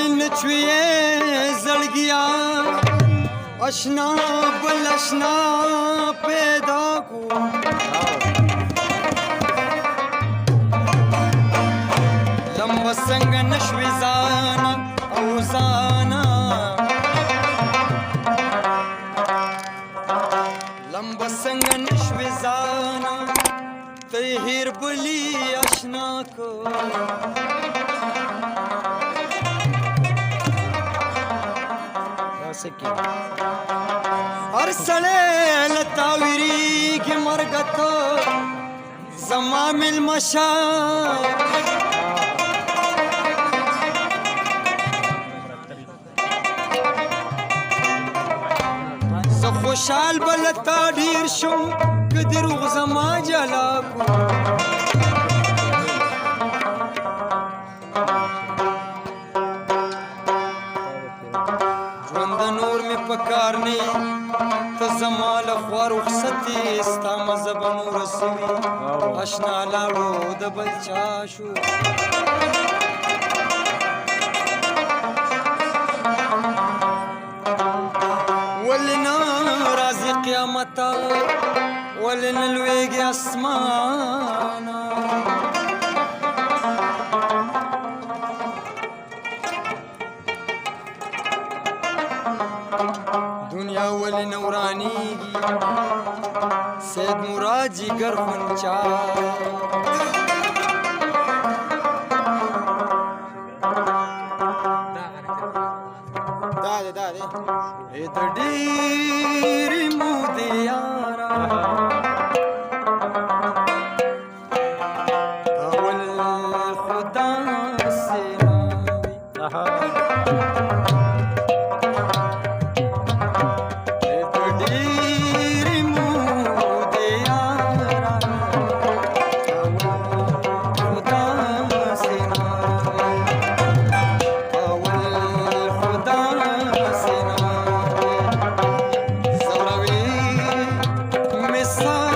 ولی نچویے زړګیا اشنا بل اشنا پیدا کو لمبا څنګه نشوي ځان او ځانا لمبا څنګه نشوي ځان ته هیر بلی اشنا کو हर सड़े लताविरी की मरगत जमा मिल मशा खुशाल बलता ढीर शो कदर जमा जला को پکار نه ته زما له خوا رخصتې ستا مذهب مو رسوي اشنا لاړو د بل چا شو ولې نه راځي قیامت ولې نه لویږي اسمان دنیا ولی نورانیگی سید مراجی گر خونچا داده اید دیری مودی یارا اول خدا سیناوی Sun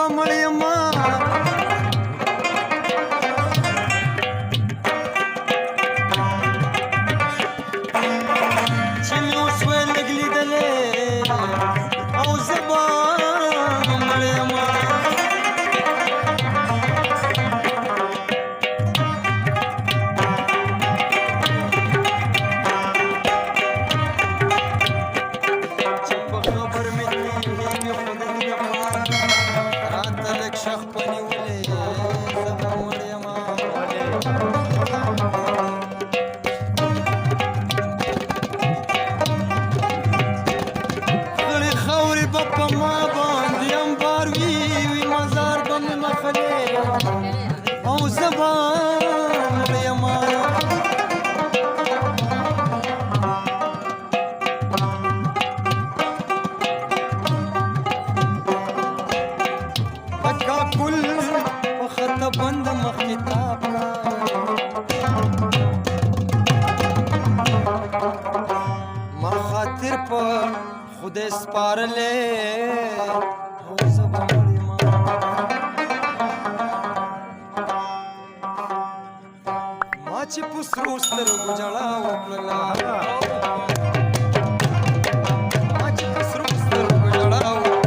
به مړ یمه چې مې اوس ویل لږ لیدلې او زه به مړ یمه چې په خبر مې تېرېږي خو د دې لپاره راته لږ شخ په نیولې زه به مړ یمه غړې خاورې به په ما باندې انبار وي وي مزار به مې مخلې او زه به مړ یمه کاکل په خطه بند مخ کتاب ما خاطر په خدای سپارلې او زه به مړ یمه ما چې په سرو سترګو ژړا وکړله ما چې په سرو سترګو ژړا وکړله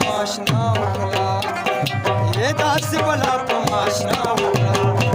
ماشنا وکړه داسې بلا په ماشنا وکړه